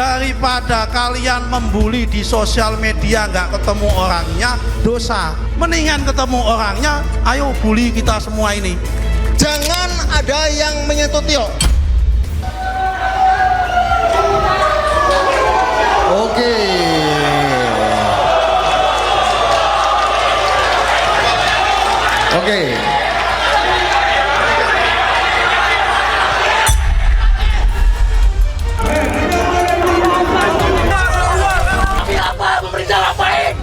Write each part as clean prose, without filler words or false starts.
Daripada kalian membuli di sosial media nggak ketemu orangnya, dosa. Mendingan ketemu orangnya, ayo bully kita semua ini. Jangan ada yang menyentuh Tio. Oke. Oke. Pemerintah ngapain?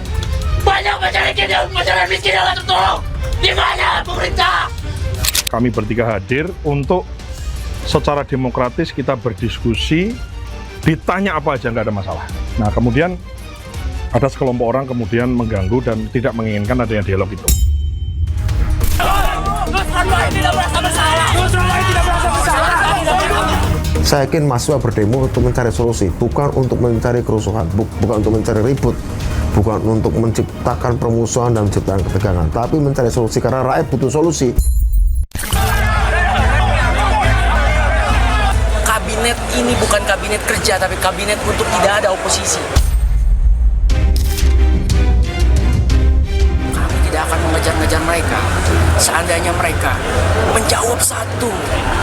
Banyak masyarakat miskin yang nggak tertolong. Di mana pemerintah? Kami bertiga hadir untuk secara demokratis kita berdiskusi, ditanya apa aja nggak ada masalah. Nah kemudian ada sekelompok orang kemudian mengganggu dan tidak menginginkan adanya dialog itu. Saya yakin mahasiswa berdemo untuk mencari solusi, bukan untuk mencari kerusuhan, bukan untuk mencari ribut, bukan untuk menciptakan permusuhan dan menciptakan ketegangan, tapi mencari solusi karena rakyat butuh solusi. Kabinet ini bukan kabinet kerja, tapi kabinet untuk tidak ada oposisi. Kami tidak akan mengejar-ngejar mereka. Seandainya mereka menjawab satu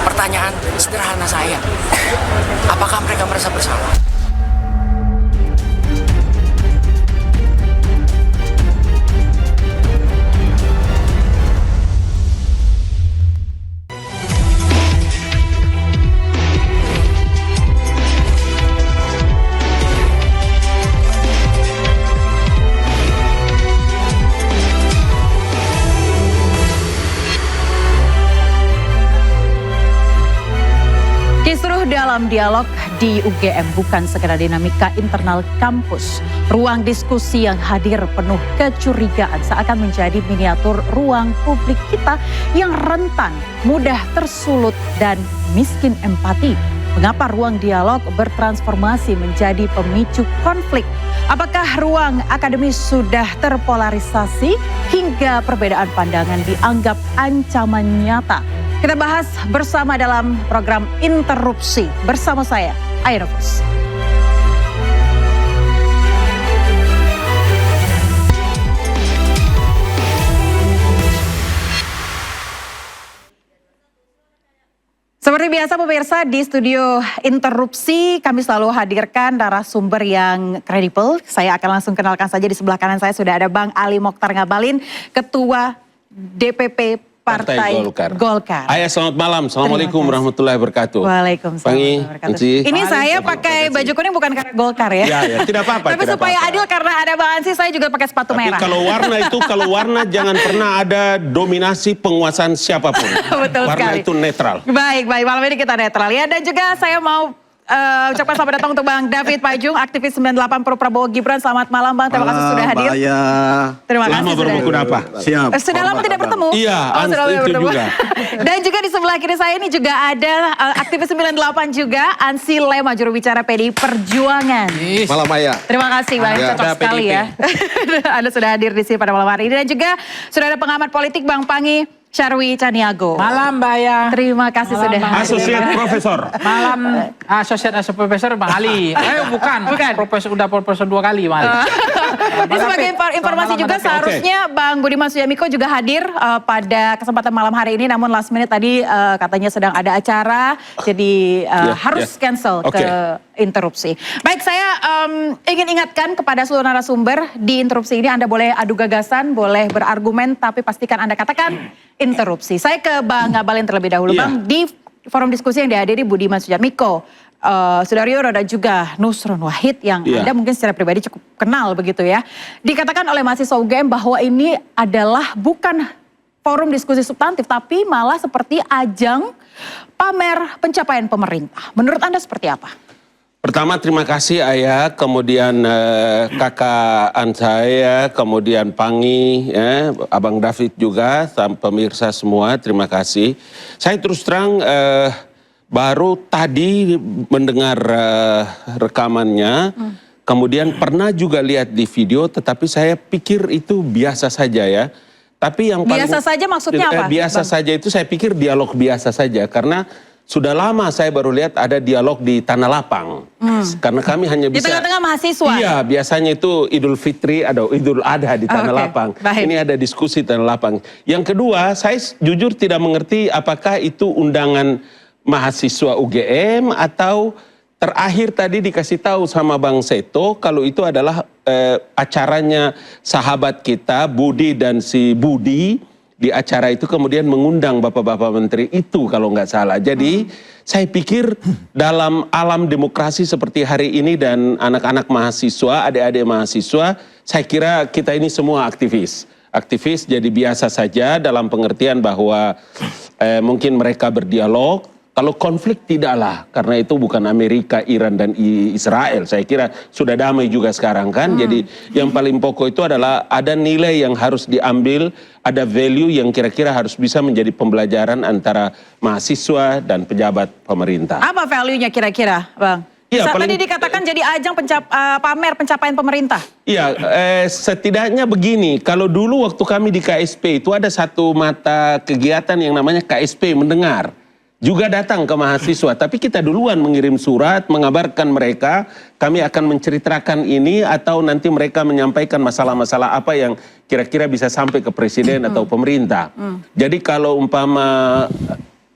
pertanyaan sederhana saya, apakah mereka merasa bersalah? Kisruh dalam dialog di UGM bukan sekedar dinamika internal kampus. Ruang diskusi yang hadir penuh kecurigaan seakan menjadi miniatur ruang publik kita yang rentan, mudah tersulut dan miskin empati. Mengapa ruang dialog bertransformasi menjadi pemicu konflik? Apakah ruang akademis sudah terpolarisasi hingga perbedaan pandangan dianggap ancaman nyata? Kita bahas bersama dalam program Interupsi bersama saya, Aira Fus. Seperti biasa pemirsa, di studio Interupsi kami selalu hadirkan narasumber yang kredibel. Saya akan langsung kenalkan saja, di sebelah kanan saya sudah ada Bang Ali Mokhtar Ngabalin, Ketua DPP Partai Golkar. Ayah, selamat malam. Assalamualaikum warahmatullahi wabarakatuh. Waalaikumsalam. Pangi, Ansi. Ini saya pakai baju kuning bukan karena Golkar ya. Ya, tidak apa-apa. Tapi supaya adil karena ada Bang Ansi, saya juga pakai sepatu merah. Kalau warna jangan pernah ada dominasi penguasaan siapapun. Betul warna sekali. itu netral. Baik, malam ini kita netral ya. Dan juga saya mau ucapkan selamat datang untuk Bang David Pajung, aktivis 98 Pro Prabowo Gibran. Selamat malam Bang, terima kasih sudah hadir. Terima kasih. Lama berbuku apa? Siap. Sudah lama tidak bertemu. Iya, sudah lama itu bertemu. juga. Dan juga di sebelah kiri saya ini juga ada aktivis 98 juga, Ansi Lema, juru bicara PDI Perjuangan. Malam Ayah. Terima kasih Bang, cocok sekali ya. Anda sudah hadir di sini pada malam hari ini. Dan juga sudah ada pengamat politik Bang Pangi Syarwi Caniago. Malam Mbak Aya. Terima kasih sudah hadir. Asosiat Profesor. Malam Asosiat Profesor Bang Ali. Bukan. Profesor udah profesor 2 kali Bang Ali. Ini sebagai informasi juga seharusnya Bang Budiman Sujatmiko juga hadir pada kesempatan malam hari ini. Namun last minute tadi katanya sedang ada acara. Jadi harus cancel ke interupsi. Baik, saya ingin ingatkan kepada seluruh narasumber di interupsi ini Anda boleh adu gagasan, boleh berargumen, tapi pastikan Anda katakan interupsi. Saya ke Bang Ngabalin terlebih dahulu. Bang, di forum diskusi yang dihadiri Budiman Sujatmiko, Sudaryono dan juga Nusron Wahid yang Anda mungkin secara pribadi cukup kenal begitu ya. Dikatakan oleh mahasiswa UGM bahwa ini adalah bukan forum diskusi substantif, tapi malah seperti ajang pamer pencapaian pemerintah. Menurut Anda seperti apa? Pertama terima kasih Ayah, kemudian kakak saya, kemudian Pangi, Abang David juga, pemirsa semua, terima kasih. Saya terus terang baru tadi mendengar rekamannya, kemudian pernah juga lihat di video, tetapi saya pikir itu biasa saja ya. Tapi yang paling biasa saja maksudnya apa? Biasa saja itu saya pikir dialog biasa saja, karena Sudah lama saya baru lihat ada dialog di Tanah Lapang. Karena kami hanya Di bisa... tengah-tengah mahasiswa? Iya, biasanya itu Idul Fitri atau Idul Adha di Tanah Lapang. Baik. Ini ada diskusi Tanah Lapang. Yang kedua, saya jujur tidak mengerti apakah itu undangan mahasiswa UGM atau terakhir tadi dikasih tahu sama Bang Seto kalau itu adalah acaranya sahabat kita Budi dan si Budi. Di acara itu kemudian mengundang bapak-bapak menteri itu kalau nggak salah. Jadi saya pikir dalam alam demokrasi seperti hari ini dan anak-anak mahasiswa, adik-adik mahasiswa, saya kira kita ini semua aktivis. Aktivis jadi biasa saja dalam pengertian bahwa mungkin mereka berdialog. Kalau konflik tidaklah, karena itu bukan Amerika, Iran, dan Israel. Saya kira sudah damai juga sekarang kan. Jadi yang paling pokok itu adalah ada nilai yang harus diambil, ada value yang kira-kira harus bisa menjadi pembelajaran antara mahasiswa dan pejabat pemerintah. Apa value-nya kira-kira, Bang? Iya, Tadi dikatakan jadi ajang pamer pencapaian pemerintah. Iya, setidaknya begini, kalau dulu waktu kami di KSP itu ada satu mata kegiatan yang namanya KSP mendengar. Juga datang ke mahasiswa, tapi kita duluan mengirim surat, mengabarkan mereka, kami akan menceritakan ini atau nanti mereka menyampaikan masalah-masalah apa yang kira-kira bisa sampai ke presiden atau pemerintah. Jadi kalau umpama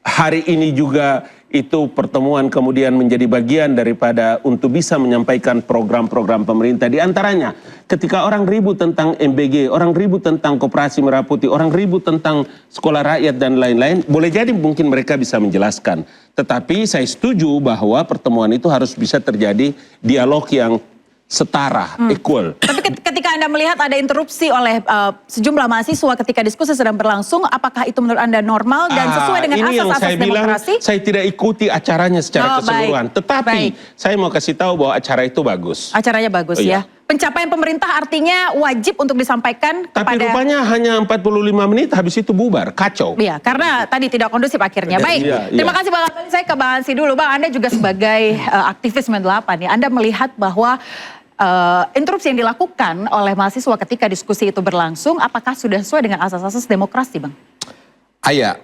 hari ini juga itu pertemuan kemudian menjadi bagian daripada untuk bisa menyampaikan program-program pemerintah. Di antaranya ketika orang ribut tentang MBG, orang ribut tentang Koperasi Merah Putih, orang ribut tentang sekolah rakyat dan lain-lain, boleh jadi mungkin mereka bisa menjelaskan. Tetapi saya setuju bahwa pertemuan itu harus bisa terjadi dialog yang setara, equal. Tapi ketika Anda melihat ada interupsi oleh sejumlah mahasiswa ketika diskusi sedang berlangsung, apakah itu menurut Anda normal dan sesuai dengan asas-asas demokrasi? Saya tidak ikuti acaranya secara keseluruhan. Tetapi saya mau kasih tahu bahwa acara itu bagus. Acaranya bagus ya. Pencapaian pemerintah artinya wajib untuk disampaikan kepada... Tapi rupanya hanya 45 menit habis itu bubar, kacau. Iya, karena tadi tidak kondusif akhirnya. Baik, terima kasih Bang Antoni. Saya ke Bang Hansi dulu. Bang, Anda juga sebagai aktivis 98 ya, Anda melihat bahwa interupsi yang dilakukan oleh mahasiswa ketika diskusi itu berlangsung, apakah sudah sesuai dengan asas-asas demokrasi, Bang? Ayah,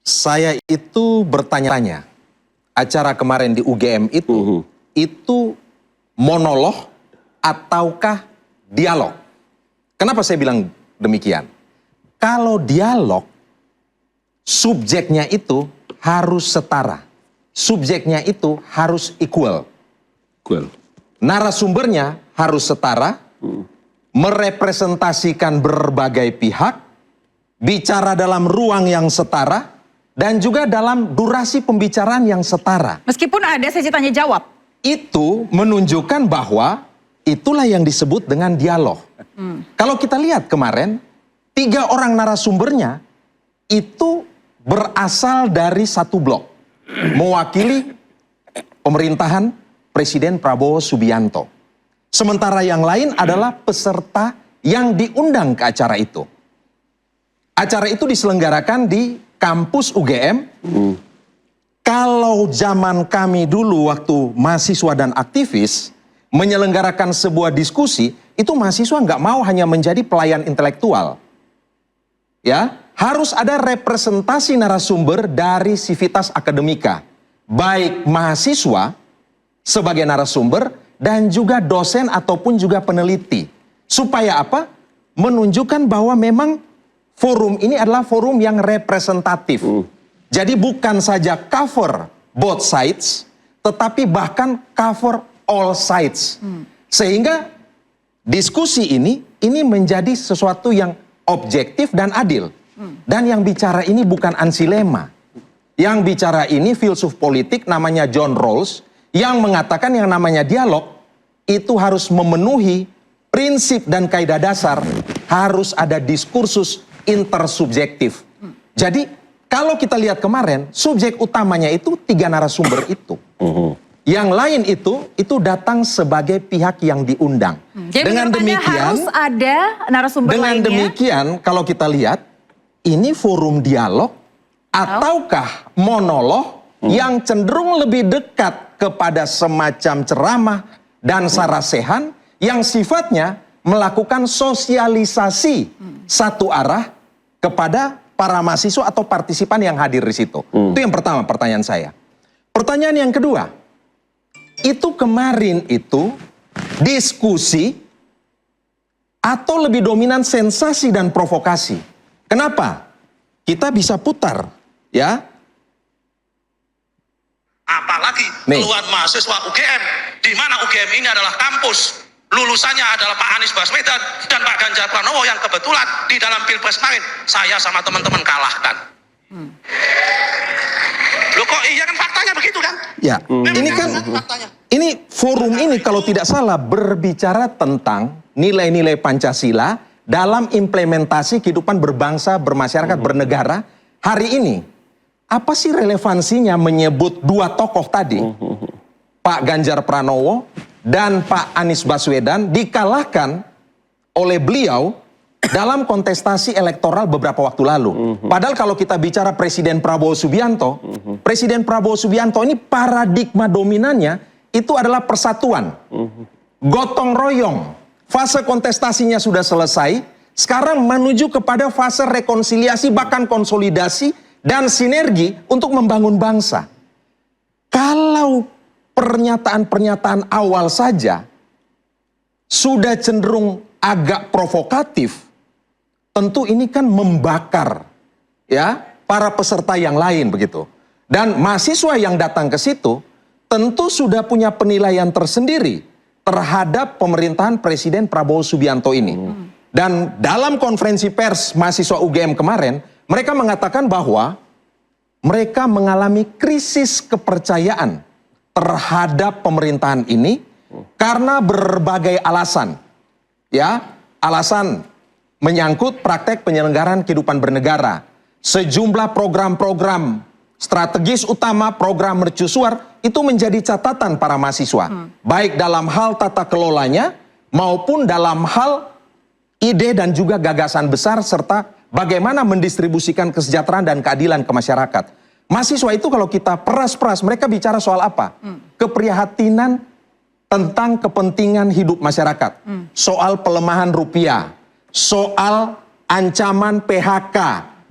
saya itu bertanya-tanya. Acara kemarin di UGM itu monolog ataukah dialog? Kenapa saya bilang demikian? Kalau dialog, subjeknya itu harus setara. Subjeknya itu harus equal. Narasumbernya harus setara, merepresentasikan berbagai pihak, bicara dalam ruang yang setara, dan juga dalam durasi pembicaraan yang setara. Meskipun ada sesi tanya jawab. Itu menunjukkan bahwa itulah yang disebut dengan dialog. Kalau kita lihat kemarin, 3 orang narasumbernya itu berasal dari satu blok. Mewakili pemerintahan Presiden Prabowo Subianto. Sementara yang lain adalah peserta yang diundang ke acara itu. Acara itu diselenggarakan di kampus UGM. Kalau zaman kami dulu waktu mahasiswa dan aktivis menyelenggarakan sebuah diskusi, itu mahasiswa nggak mau hanya menjadi pelayan intelektual. Ya, harus ada representasi narasumber dari sivitas akademika. Baik mahasiswa sebagai narasumber dan juga dosen ataupun juga peneliti. Supaya apa? Menunjukkan bahwa memang forum ini adalah forum yang representatif. Jadi bukan saja cover both sides, tetapi bahkan cover all sides. Sehingga diskusi ini menjadi sesuatu yang objektif dan adil. Dan yang bicara ini bukan Ansilema. Yang bicara ini filsuf politik namanya John Rawls, yang mengatakan yang namanya dialog itu harus memenuhi prinsip dan kaidah dasar, harus ada diskursus intersubjektif. Jadi kalau kita lihat kemarin, subjek utamanya itu 3 narasumber itu. Yang lain itu datang sebagai pihak yang diundang. Jadi dengan demikian harus ada narasumber dengan lainnya. demikian kalau kita lihat, ini forum dialog ataukah monolog yang cenderung lebih dekat kepada semacam ceramah dan sarasehan yang sifatnya melakukan sosialisasi satu arah kepada para mahasiswa atau partisipan yang hadir di situ? Itu yang pertama pertanyaan saya. Pertanyaan yang kedua, itu kemarin itu diskusi atau lebih dominan sensasi dan provokasi. Kenapa? Kita bisa putar, ya. Apalagi Nih. keluhan mahasiswa UGM, di mana UGM ini adalah kampus lulusannya adalah Pak Anies Baswedan dan Pak Ganjar Pranowo yang kebetulan di dalam Pilpres kemarin saya sama teman-teman kalahkan. Loh kok iya kan faktanya begitu kan? Ya, Memang ini kan faktanya. ini forum ini kalau tidak salah berbicara tentang nilai-nilai Pancasila dalam implementasi kehidupan berbangsa, bermasyarakat, bernegara. Hari ini, apa sih relevansinya menyebut dua tokoh tadi? Pak Ganjar Pranowo dan Pak Anies Baswedan dikalahkan oleh beliau dalam kontestasi elektoral beberapa waktu lalu. Padahal kalau kita bicara Presiden Prabowo Subianto, Presiden Prabowo Subianto ini paradigma dominannya itu adalah persatuan, gotong royong. Fase kontestasinya sudah selesai, sekarang menuju kepada fase rekonsiliasi bahkan konsolidasi dan sinergi untuk membangun bangsa. Kalau pernyataan-pernyataan awal saja sudah cenderung agak provokatif, tentu ini kan membakar ya para peserta yang lain begitu. Dan mahasiswa yang datang ke situ tentu sudah punya penilaian tersendiri terhadap pemerintahan Presiden Prabowo Subianto ini. Dan dalam konferensi pers mahasiswa UGM kemarin, mereka mengatakan bahwa mereka mengalami krisis kepercayaan terhadap pemerintahan ini karena berbagai alasan. Ya, alasan menyangkut praktek penyelenggaraan kehidupan bernegara. Sejumlah program-program strategis utama program mercusuar itu menjadi catatan para mahasiswa. Baik dalam hal tata kelolanya maupun dalam hal ide dan juga gagasan besar serta bagaimana mendistribusikan kesejahteraan dan keadilan ke masyarakat. Mahasiswa itu kalau kita peras-peras, mereka bicara soal apa? Keprihatinan tentang kepentingan hidup masyarakat. Soal pelemahan rupiah, soal ancaman PHK,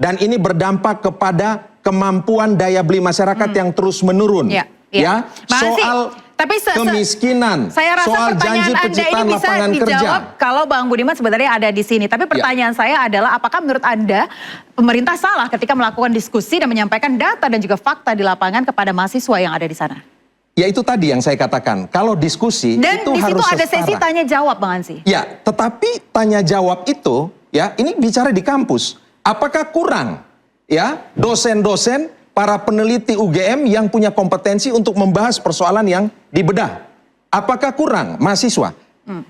dan ini berdampak kepada kemampuan daya beli masyarakat yang terus menurun. Ya, soal tapi kemiskinan, saya rasa soal pertanyaan janji Anda penciptaan ini bisa lapangan dijawab kerja. kalau Bang Budiman sebenarnya ada di sini. Tapi pertanyaan saya adalah apakah menurut Anda pemerintah salah ketika melakukan diskusi dan menyampaikan data dan juga fakta di lapangan kepada mahasiswa yang ada di sana? Ya itu tadi yang saya katakan, kalau diskusi Dan itu di situ harus ada setara. sesi tanya jawab Bang Ansy. Ya, tetapi tanya jawab itu ya ini bicara di kampus. Apakah kurang ya dosen-dosen para peneliti UGM yang punya kompetensi untuk membahas persoalan yang dibedah? Apakah kurang mahasiswa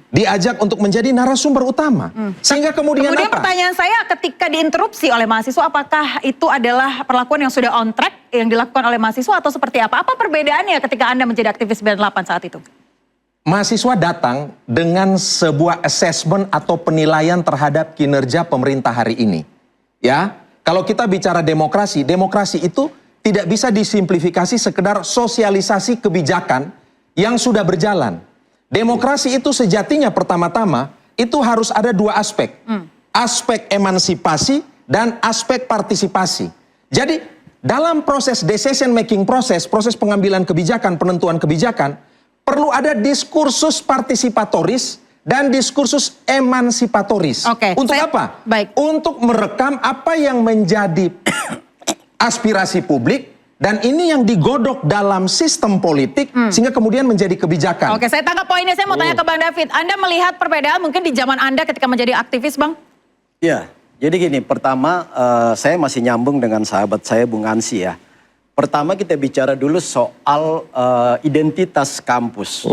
diajak untuk menjadi narasumber utama? Sehingga kemudian apa? Pertanyaan saya ketika diinterupsi oleh mahasiswa, apakah itu adalah perlakuan yang sudah on track yang dilakukan oleh mahasiswa atau seperti apa? Apa perbedaannya ketika Anda menjadi aktivis 98 saat itu? Mahasiswa datang dengan sebuah assessment atau penilaian terhadap kinerja pemerintah hari ini. Ya, kalau kita bicara demokrasi, demokrasi itu tidak bisa disimplifikasi sekedar sosialisasi kebijakan yang sudah berjalan. Demokrasi itu sejatinya pertama-tama itu harus ada dua aspek. Aspek emansipasi dan aspek partisipasi. Jadi dalam proses decision making proses pengambilan kebijakan, penentuan kebijakan, perlu ada diskursus partisipatoris dan diskursus emansipatoris. Untuk apa? Baik. Untuk merekam apa yang menjadi aspirasi publik. Dan ini yang digodok dalam sistem politik sehingga kemudian menjadi kebijakan. Oke, saya tangkap poinnya. Saya mau tanya ke Bang David. Anda melihat perbedaan mungkin di zaman Anda ketika menjadi aktivis, Bang? Ya, jadi gini. Pertama, saya masih nyambung dengan sahabat saya, Bung Ansy ya. Pertama kita bicara dulu soal identitas kampus.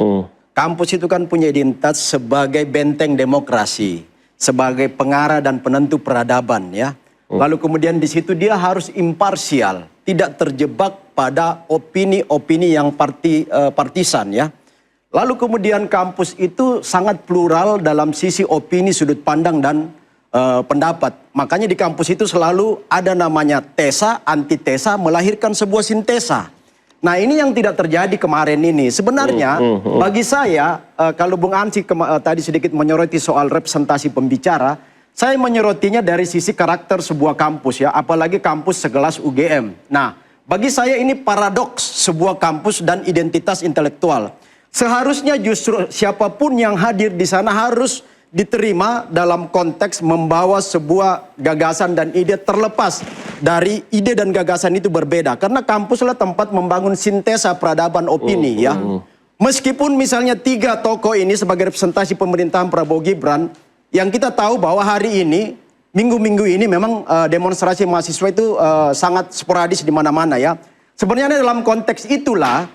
Kampus itu kan punya identitas sebagai benteng demokrasi, sebagai pengarah dan penentu peradaban ya. Lalu kemudian di situ dia harus imparsial, tidak terjebak pada opini-opini yang partisan ya. Lalu kemudian kampus itu sangat plural dalam sisi opini, sudut pandang dan pendapat. Makanya di kampus itu selalu ada namanya tesa, antitesa, melahirkan sebuah sintesa. Nah ini yang tidak terjadi kemarin ini. Sebenarnya bagi saya, kalau Bung Ansy tadi sedikit menyoroti soal representasi pembicara, Saya menyerotinya dari sisi karakter sebuah kampus ya, apalagi kampus sekelas UGM. Nah, bagi saya ini paradoks sebuah kampus dan identitas intelektual. Seharusnya justru siapapun yang hadir di sana harus diterima dalam konteks membawa sebuah gagasan dan ide, terlepas dari ide dan gagasan itu berbeda. Karena kampuslah tempat membangun sintesa peradaban opini ya. Meskipun misalnya 3 tokoh ini sebagai representasi pemerintahan Prabowo Gibran, yang kita tahu bahwa hari ini, minggu-minggu ini memang demonstrasi mahasiswa itu sangat sporadis di mana-mana ya. Sebenarnya dalam konteks itulah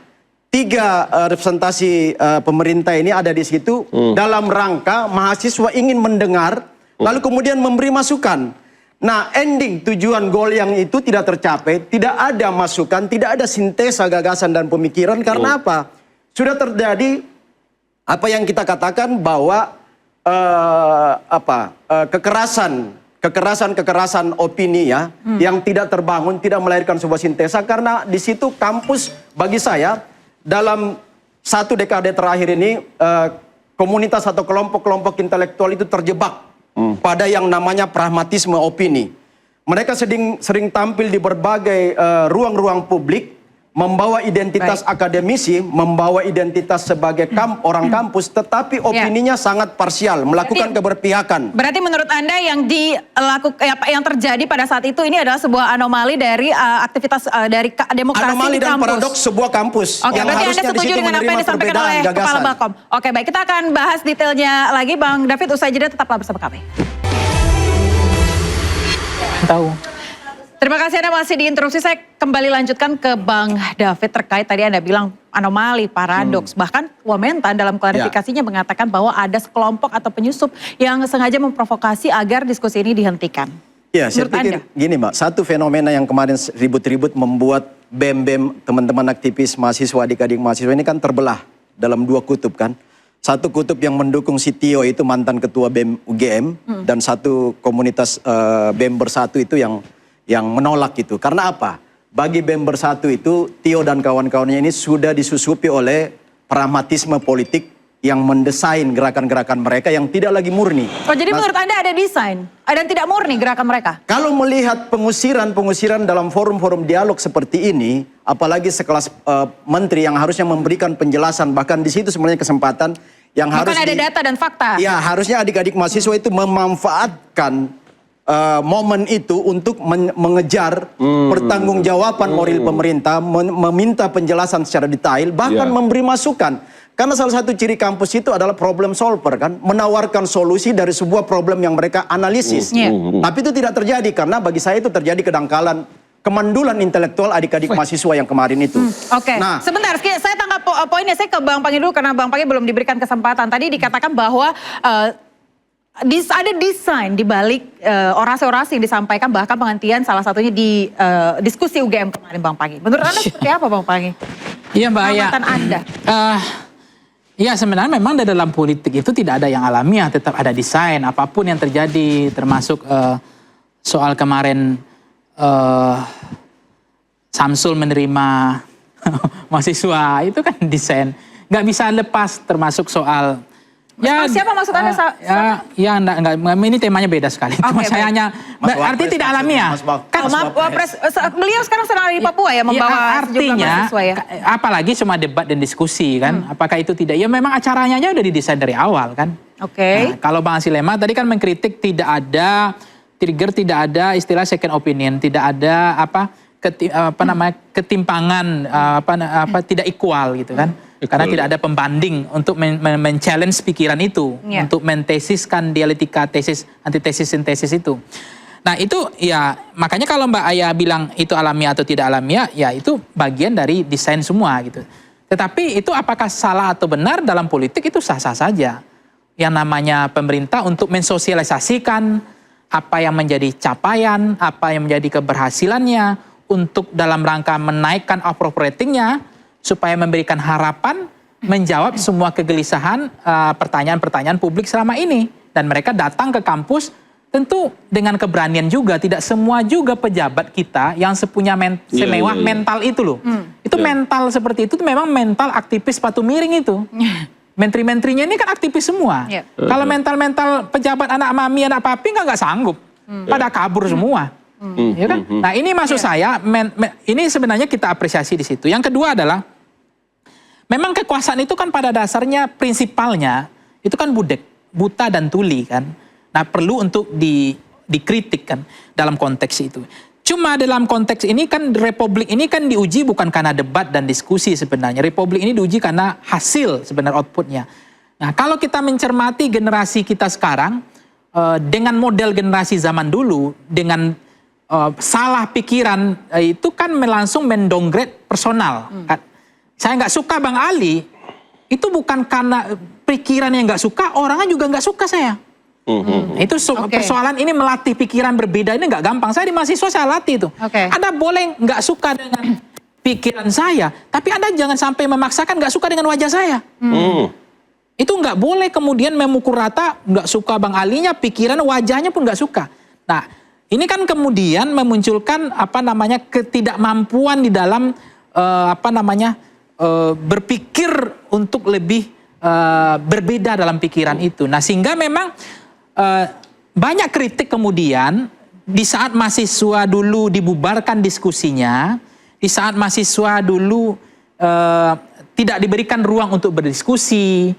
3 representasi pemerintah ini ada di situ dalam rangka mahasiswa ingin mendengar, lalu kemudian memberi masukan. Nah, ending tujuan goal yang itu tidak tercapai, tidak ada masukan, tidak ada sintesa gagasan dan pemikiran karena apa? Sudah terjadi apa yang kita katakan bahwa kekerasan opini ya yang tidak terbangun, tidak melahirkan sebuah sintesa, karena di situ kampus bagi saya dalam 1 dekade terakhir ini komunitas atau kelompok-kelompok intelektual itu terjebak pada yang namanya pragmatisme opini. Mereka sering tampil di berbagai ruang-ruang publik, membawa identitas akademisi, membawa identitas sebagai orang kampus, tetapi opininya sangat parsial, melakukan keberpihakan. Berarti menurut Anda yang yang terjadi pada saat itu ini adalah sebuah anomali dari aktivitas dari demokrasi anomali di dan kampus. paradoks sebuah kampus. Oke, berarti Anda setuju dengan apa yang disampaikan oleh Kepala Bakom. Oke, baik, kita akan bahas detailnya lagi, Bang David, usai jeda, tetaplah bersama kami. Tahu. Terima kasih Anda masih diinterupsi. Saya kembali lanjutkan ke Bang David terkait tadi Anda bilang anomali, paradoks. Bahkan Wamentan dalam klarifikasinya mengatakan bahwa ada sekelompok atau penyusup yang sengaja memprovokasi agar diskusi ini dihentikan. Ya, saya pikir gini Mbak, satu fenomena yang kemarin ribut-ribut membuat BEM-BEM, teman-teman aktivis mahasiswa, adik-adik mahasiswa ini kan terbelah dalam 2 kutub kan. Satu kutub yang mendukung si Tio itu mantan ketua BEM UGM, dan satu komunitas BEM Bersatu itu yang menolak itu. Karena apa? Bagi BEM Bersatu itu, Tio dan kawan-kawannya ini sudah disusupi oleh pragmatisme politik yang mendesain gerakan-gerakan mereka yang tidak lagi murni. Oh, jadi menurut Anda ada desain? Dan tidak murni gerakan mereka? Kalau melihat pengusiran dalam forum-forum dialog seperti ini, apalagi sekelas menteri yang harusnya memberikan penjelasan, bahkan di situ sebenarnya kesempatan yang harus ada data dan fakta. Ya, harusnya adik-adik mahasiswa itu memanfaatkan momen itu untuk mengejar pertanggungjawaban moral pemerintah, meminta penjelasan secara detail, bahkan memberi masukan. Karena salah satu ciri kampus itu adalah problem solver kan, menawarkan solusi dari sebuah problem yang mereka analisis. Tapi itu tidak terjadi karena bagi saya itu terjadi kedangkalan, kemandulan intelektual adik-adik mahasiswa yang kemarin itu. Oke, nah, sebentar, saya tangkap poinnya, saya ke Bang Pangi dulu karena Bang Pangi belum diberikan kesempatan. Tadi dikatakan bahwa ada desain di balik orasi-orasi yang disampaikan, bahkan penghentian salah satunya di diskusi UGM kemarin, Bang Pangi. Menurut Anda seperti apa, Bang Pangi? Iya Mbak, ya. Anda? Ya sebenarnya memang di dalam politik itu tidak ada yang alamiah, tetap ada desain. Apapun yang terjadi, termasuk soal kemarin Samsul menerima mahasiswa, itu kan desain. Nggak bisa lepas, termasuk soal siapa maksud Anda? Enggak, ini temanya beda sekali. Cuma saya hanya, artinya tidak alamiah. Kan beliau sekarang sedang ada di Papua ya, membawa artinya, ya. Apalagi cuma debat dan diskusi kan. Apakah itu tidak? Ya memang acaranya aja udah didesain dari awal kan. Oke. Nah, kalau Bang Silema tadi kan mengkritik tidak ada trigger, tidak ada istilah second opinion, tidak ada ketimpangan, tidak equal gitu kan. Karena tidak ada pembanding untuk men-challenge pikiran itu, untuk mentesiskan dialektika tesis, antitesis, sintesis itu. Nah itu ya makanya kalau Mbak Aya bilang itu alamiah atau tidak alamiah, ya itu bagian dari desain semua gitu. Tetapi itu apakah salah atau benar dalam politik itu sah-sah saja. Yang namanya pemerintah untuk mensosialisasikan apa yang menjadi capaian, apa yang menjadi keberhasilannya, untuk dalam rangka menaikkan approval ratingnya, supaya memberikan harapan, menjawab semua kegelisahan, pertanyaan-pertanyaan publik selama ini. Dan mereka datang ke kampus tentu dengan keberanian juga. Tidak semua juga pejabat kita yang semewah mental itu loh. Itu mental seperti itu memang mental aktivis sepatu miring itu. menteri-menterinya ini kan aktivis semua. Kalau mental-mental pejabat anak mami, anak papi nggak sanggup, pada kabur semua. Ya kan? Nah ini maksud saya, ini sebenarnya kita apresiasi di situ. Yang kedua adalah, memang kekuasaan itu kan pada dasarnya prinsipalnya itu kan buta dan tuli kan. Nah perlu untuk dikritik kan dalam konteks itu. Cuma dalam konteks ini kan republik ini kan diuji bukan karena debat dan diskusi sebenarnya. Republik ini diuji karena hasil sebenarnya outputnya. Nah kalau kita mencermati generasi kita sekarang dengan model generasi zaman dulu dengan salah pikiran itu kan langsung mendowngrade personal. Saya nggak suka Bang Ali itu bukan karena pikiran yang nggak suka, orangnya juga nggak suka saya. Itu persoalan ini melatih pikiran berbeda ini nggak gampang. Saya di mahasiswa saya latih itu. Anda boleh nggak suka dengan pikiran saya, tapi Anda jangan sampai memaksakan nggak suka dengan wajah saya. Itu nggak boleh kemudian memukul rata nggak suka Bang Alinya, pikiran wajahnya pun nggak suka. Nah ini kan kemudian memunculkan ketidakmampuan di dalam berpikir untuk lebih berbeda dalam pikiran itu. Nah sehingga memang banyak kritik kemudian di saat mahasiswa dulu dibubarkan diskusinya, di saat mahasiswa dulu tidak diberikan ruang untuk berdiskusi.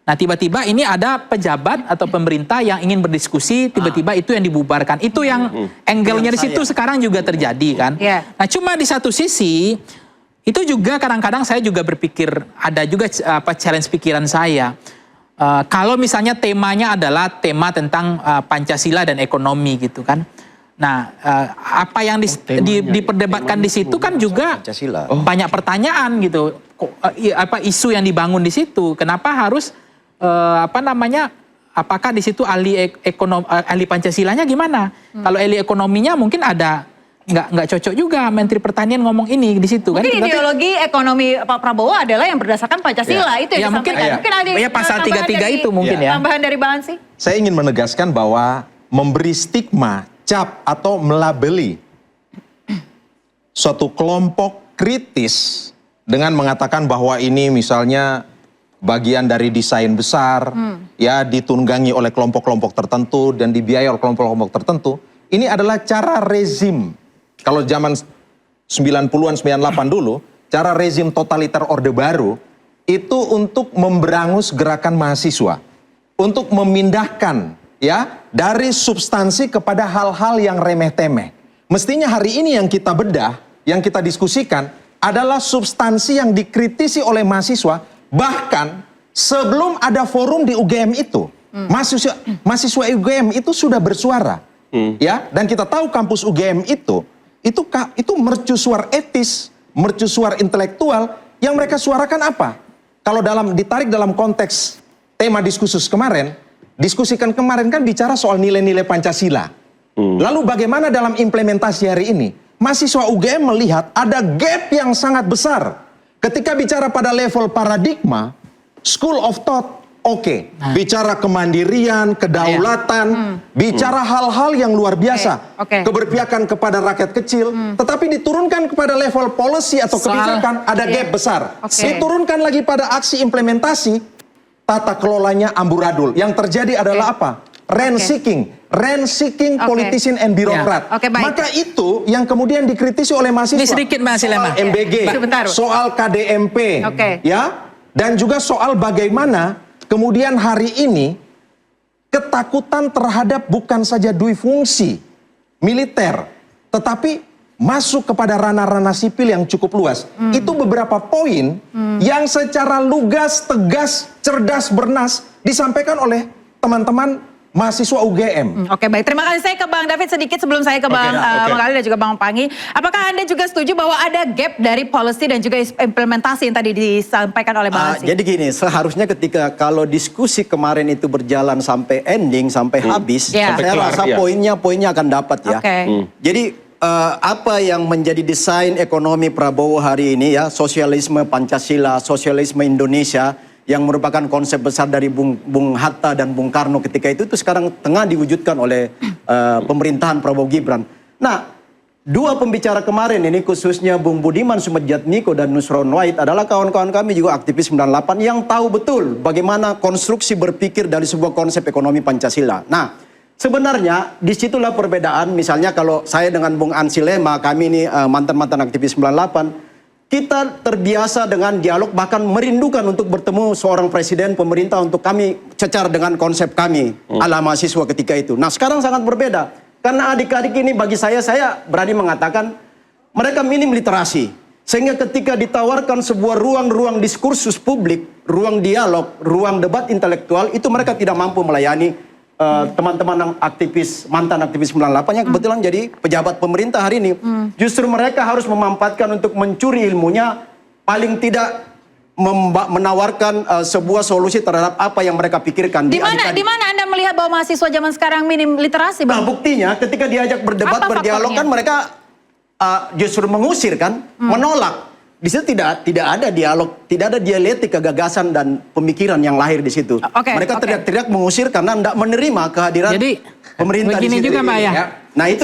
Nah tiba-tiba ini ada pejabat atau pemerintah yang ingin berdiskusi, tiba-tiba itu yang dibubarkan. Itu yang angle-nya di situ sekarang juga terjadi kan. Nah cuma di satu sisi itu juga kadang-kadang saya juga berpikir ada juga challenge pikiran saya. Kalau misalnya temanya adalah tema tentang Pancasila dan ekonomi gitu kan. Nah, apa yang diperdebatkan di situ kan juga banyak pertanyaan gitu. Isu yang dibangun di situ. Kenapa harus apakah di situ ahli Pancasilanya gimana? Kalau ahli ekonominya mungkin ada nggak cocok juga Menteri Pertanian ngomong ini di situ kan. Mungkin ideologi ekonomi Pak Prabowo adalah yang berdasarkan Pancasila itu yang disampaikan. Mungkin ada pasal 33 itu mungkin ya. Tambahan dari Bang Ansy. Saya ingin menegaskan bahwa memberi stigma, cap atau melabeli suatu kelompok kritis dengan mengatakan bahwa ini misalnya bagian dari desain besar, ya ditunggangi oleh kelompok-kelompok tertentu dan dibiayai oleh kelompok-kelompok tertentu, ini adalah cara rezim. Kalau zaman 90-an, 98 dulu, cara rezim totaliter Orde Baru itu untuk memberangus gerakan mahasiswa, untuk memindahkan ya dari substansi kepada hal-hal yang remeh-temeh. Mestinya hari ini yang kita bedah, yang kita diskusikan adalah substansi yang dikritisi oleh mahasiswa, bahkan sebelum ada forum di UGM itu, mahasiswa UGM itu sudah bersuara, ya. Dan kita tahu kampus UGM itu mercusuar etis, mercusuar intelektual yang mereka suarakan apa? Kalau ditarik dalam konteks tema diskusikan kemarin kan bicara soal nilai-nilai Pancasila. Lalu bagaimana dalam implementasi hari ini? Mahasiswa UGM melihat ada gap yang sangat besar. Ketika bicara pada level paradigma, school of thought, bicara kemandirian, kedaulatan, bicara hal-hal yang luar biasa, keberpihakan kepada rakyat kecil, tetapi diturunkan kepada level policy atau kebijakan ada gap besar. Diturunkan lagi pada aksi implementasi, tata kelolanya amburadul. Yang terjadi adalah apa? Rent seeking politician and birokrat. Maka itu yang kemudian dikritisi oleh mahasiswa. Soal MBG, soal KDMP, ya, dan juga soal bagaimana kemudian hari ini ketakutan terhadap bukan saja dui fungsi militer, tetapi masuk kepada ranah-ranah sipil yang cukup luas. Itu beberapa poin yang secara lugas, tegas, cerdas, bernas disampaikan oleh teman-teman mahasiswa UGM. Oke, baik. Terima kasih. Saya ke Bang David sedikit sebelum saya ke Bang Ali dan juga Bang Pangi. Apakah Anda juga setuju bahwa ada gap dari policy dan juga implementasi yang tadi disampaikan oleh Bang Ansy? Jadi gini, seharusnya ketika kalau diskusi kemarin itu berjalan sampai ending, sampai habis, saya rasa poinnya akan dapat ya. Jadi apa yang menjadi desain ekonomi Prabowo hari ini ya, sosialisme Pancasila, sosialisme Indonesia, yang merupakan konsep besar dari Bung Hatta dan Bung Karno ketika itu sekarang tengah diwujudkan oleh pemerintahan Prabowo Gibran. Nah, dua pembicara kemarin ini khususnya Bung Budiman Sujatmiko dan Nusron Wahid adalah kawan-kawan kami juga aktivis 98 yang tahu betul bagaimana konstruksi berpikir dari sebuah konsep ekonomi Pancasila. Nah, sebenarnya disitulah perbedaan. Misalnya kalau saya dengan Bung Ansi Lema, kami ini mantan-mantan aktivis 98, kita terbiasa dengan dialog, bahkan merindukan untuk bertemu seorang presiden pemerintah untuk kami cecar dengan konsep kami ala mahasiswa ketika itu. Nah, sekarang sangat berbeda. Karena adik-adik ini bagi saya berani mengatakan mereka minim literasi. Sehingga ketika ditawarkan sebuah ruang-ruang diskursus publik, ruang dialog, ruang debat intelektual, itu mereka tidak mampu melayani teman-teman aktivis, mantan aktivis 98 yang kebetulan jadi pejabat pemerintah hari ini. Justru mereka harus memampatkan untuk mencuri ilmunya, paling tidak menawarkan sebuah solusi terhadap apa yang mereka pikirkan. Di mana Anda melihat bahwa mahasiswa zaman sekarang minim literasi, Bang? Nah, buktinya ketika diajak berdebat, berdialog kan mereka justru mengusir kan, menolak. Di situ tidak ada dialog, tidak ada dialektika gagasan dan pemikiran yang lahir di situ. Mereka teriak-teriak mengusir karena tidak menerima kehadiran pemerintah di situ. Juga, Mbak, ya. Nah, itu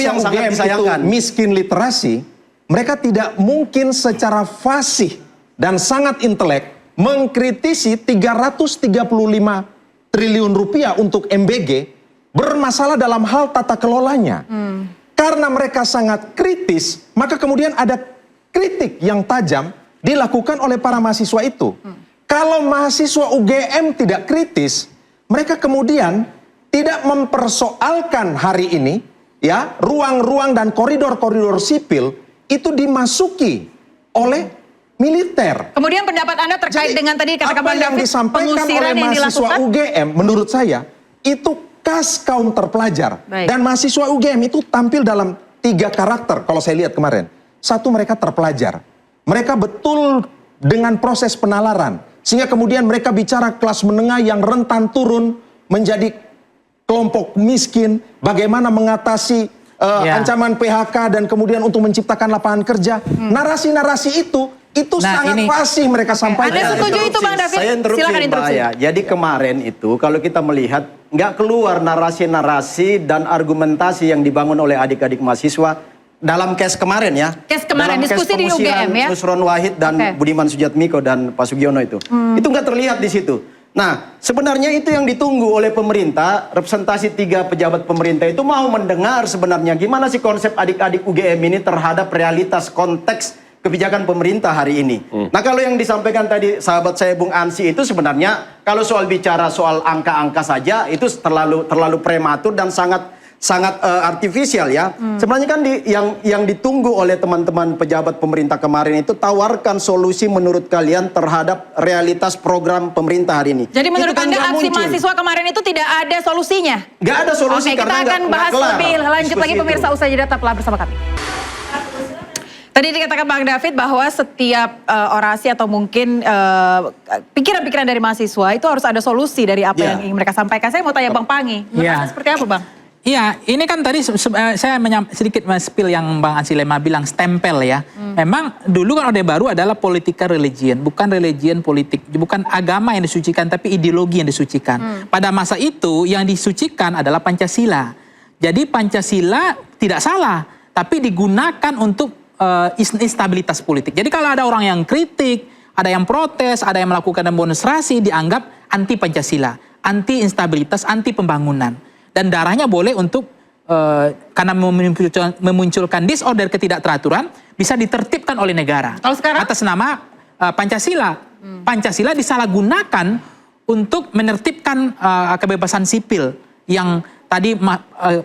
yang sangat disayangkan. Miskin literasi, mereka tidak mungkin secara fasih dan sangat intelek mengkritisi 335 triliun rupiah untuk MBG bermasalah dalam hal tata kelolanya. Karena mereka sangat kritis, maka kemudian ada kritik yang tajam dilakukan oleh para mahasiswa itu. Kalau mahasiswa UGM tidak kritis, mereka kemudian tidak mempersoalkan hari ini, ya, ruang-ruang dan koridor-koridor sipil itu dimasuki oleh militer. Kemudian pendapat Anda terkait dengan tadi kata apa yang disampaikan oleh mahasiswa UGM menurut saya itu khas kaum terpelajar. Dan mahasiswa UGM itu tampil dalam 3 karakter kalau saya lihat kemarin. Satu, mereka terpelajar. Mereka betul dengan proses penalaran. Sehingga kemudian mereka bicara kelas menengah yang rentan turun menjadi kelompok miskin. Bagaimana mengatasi ancaman PHK dan kemudian untuk menciptakan lapangan kerja. Narasi-narasi itu sangat fasih mereka sampaikan. Anda setuju itu, Bang David? Saya Silakan interupsi. Jadi kemarin itu kalau kita melihat nggak keluar narasi-narasi dan argumentasi yang dibangun oleh adik-adik mahasiswa dalam case kemarin ya. Case kemarin, dalam diskusi di UGM ya. Nusron Wahid dan Budiman Sujatmiko dan Pak Sugiono itu. Itu nggak terlihat di situ. Nah, sebenarnya itu yang ditunggu oleh pemerintah, representasi 3 pejabat pemerintah itu mau mendengar sebenarnya gimana sih konsep adik-adik UGM ini terhadap realitas konteks kebijakan pemerintah hari ini. Nah, kalau yang disampaikan tadi sahabat saya Bung Ansi itu sebenarnya kalau soal bicara soal angka-angka saja itu terlalu prematur dan sangat artifisial ya. Sebenarnya kan yang ditunggu oleh teman-teman pejabat pemerintah kemarin itu tawarkan solusi menurut kalian terhadap realitas program pemerintah hari ini. Jadi menurut Anda aksi mahasiswa kemarin itu tidak ada solusinya? Nggak ada solusi. Oke, kita akan bahas lebih lanjut lagi pemirsa usai jeda, tetaplah bersama kami. Tadi dikatakan Bang David bahwa setiap orasi atau mungkin pikiran-pikiran dari mahasiswa itu harus ada solusi dari apa yang ingin mereka sampaikan. Saya mau tanya Bang Pangi, menurut Anda seperti apa, Bang? Iya, ini kan tadi saya sedikit spill yang Bang Ansi Lema bilang stempel ya. Memang dulu kan Orde Baru adalah political religion, bukan religion politik, bukan agama yang disucikan tapi ideologi yang disucikan. Pada masa itu yang disucikan adalah Pancasila. Jadi Pancasila tidak salah, tapi digunakan untuk instabilitas politik. Jadi kalau ada orang yang kritik, ada yang protes, ada yang melakukan demonstrasi, dianggap anti Pancasila, anti instabilitas, anti pembangunan. Dan darahnya boleh untuk karena memunculkan disorder ketidakteraturan bisa ditertibkan oleh negara. Kalau sekarang atas nama Pancasila. Pancasila disalahgunakan untuk menertibkan kebebasan sipil yang tadi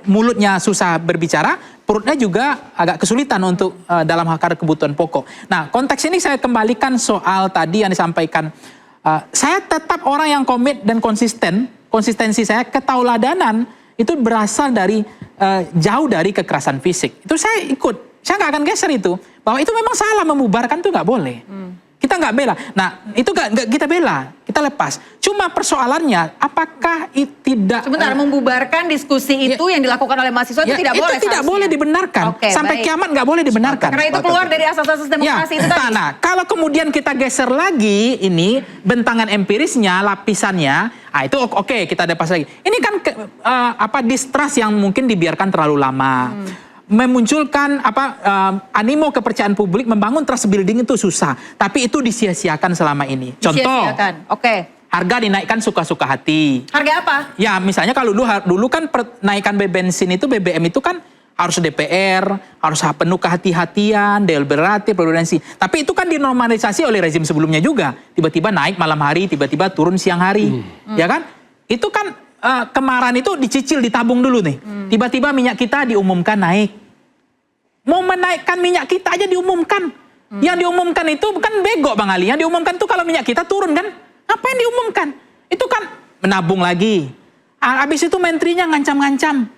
mulutnya susah berbicara, perutnya juga agak kesulitan untuk dalam hal kebutuhan pokok. Nah, konteks ini saya kembalikan soal tadi yang disampaikan. Saya tetap orang yang komit dan konsistensi saya, ketauladanan itu berasal dari jauh dari kekerasan fisik. Itu saya ikut, saya nggak akan geser itu. Bahwa itu memang salah, memubarkan itu nggak boleh. Kita nggak bela. Nah, itu nggak kita bela, kita lepas. Cuma persoalannya, apakah itu tidak... Sebentar, membubarkan diskusi itu yang dilakukan oleh mahasiswa itu tidak boleh. Itu tidak boleh dibenarkan. Sampai kiamat nggak boleh dibenarkan. Karena itu keluar dari asas-asas demokrasi itu tadi. Nah, kalau kemudian kita geser lagi ini bentangan empirisnya, lapisannya, itu oke, kita lepas lagi. Ini kan distrust yang mungkin dibiarkan terlalu lama. memunculkan animo kepercayaan publik, membangun trust building itu susah, tapi itu disia-siakan selama ini. Contoh, harga dinaikkan suka-suka hati. Harga apa? Ya, misalnya kalau dulu kan naikan bensin itu, BBM itu kan harus DPR, harus penuh kehati-hatian, deliberatif, prudensi. Tapi itu kan dinormalisasi oleh rezim sebelumnya juga. Tiba-tiba naik malam hari, tiba-tiba turun siang hari. Ya kan? Itu kan kemarin itu dicicil, ditabung dulu nih. Tiba-tiba minyak kita diumumkan naik. Mau menaikkan minyak kita aja diumumkan. Yang diumumkan itu bukan bego Bang Ali. Yang diumumkan itu kalau minyak kita turun kan. Apa yang diumumkan? Itu kan menabung lagi. Habis itu menterinya ngancam-ngancam.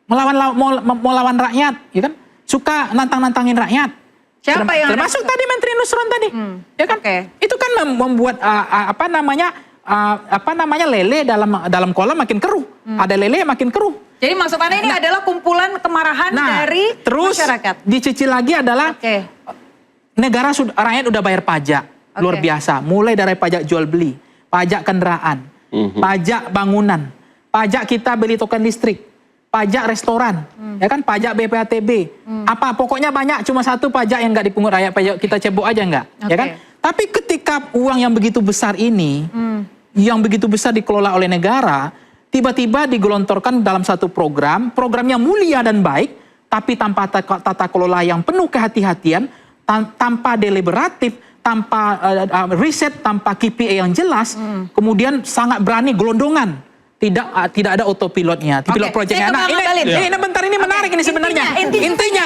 Mau lawan rakyat. Ya kan? Suka nantang-nantangin rakyat. Siapa yang termasuk tadi Menteri Nusron tadi. Ya kan? Itu kan membuat lele dalam kolam makin keruh. Ada lele makin keruh. Jadi maksud Anda ini adalah kumpulan kemarahan dari terus masyarakat. Dicicil lagi adalah negara rakyat udah bayar pajak luar biasa, mulai dari pajak jual beli, pajak kendaraan, pajak bangunan, pajak kita beli token listrik, pajak restoran, ya kan, pajak BPATB, pokoknya banyak, cuma satu pajak yang nggak dipungut rakyat, pajak kita cebok aja nggak, ya kan? Tapi ketika uang yang begitu besar ini, yang begitu besar dikelola oleh negara, tiba-tiba digelontorkan dalam satu programnya mulia dan baik, tapi tanpa tata kelola yang penuh kehati-hatian, tanpa deliberatif, tanpa riset, tanpa KPI yang jelas, kemudian sangat berani gelondongan. Tidak ada autopilotnya, pilot projectnya. Nah, ini bentar, ini menarik ini sebenarnya. Intinya,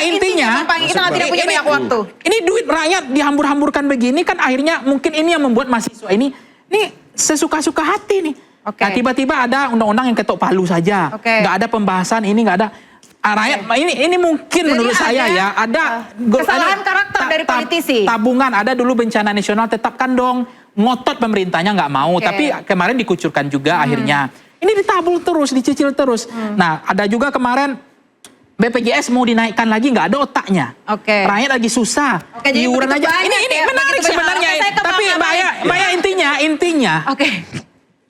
kita tidak punya banyak waktu. Ini duit rakyat dihambur-hamburkan begini kan, akhirnya mungkin ini yang membuat mahasiswa ini sesuka-suka hati nih. Nah, tiba-tiba ada undang-undang yang ketok palu saja, nggak ada pembahasan ini, nggak ada rakyat. Ini mungkin jadi menurut saya ya ada kesalahan karakter dari politisi. Tabungan ada dulu bencana nasional, tetapkan dong, ngotot pemerintahnya nggak mau, tapi kemarin dikucurkan juga akhirnya. Ini ditabung terus, dicicil terus. Nah, ada juga kemarin BPJS mau dinaikkan lagi, nggak ada otaknya. Rakyat lagi susah. Iuran aja. Ini menarik sebenarnya. Tapi Maya intinya.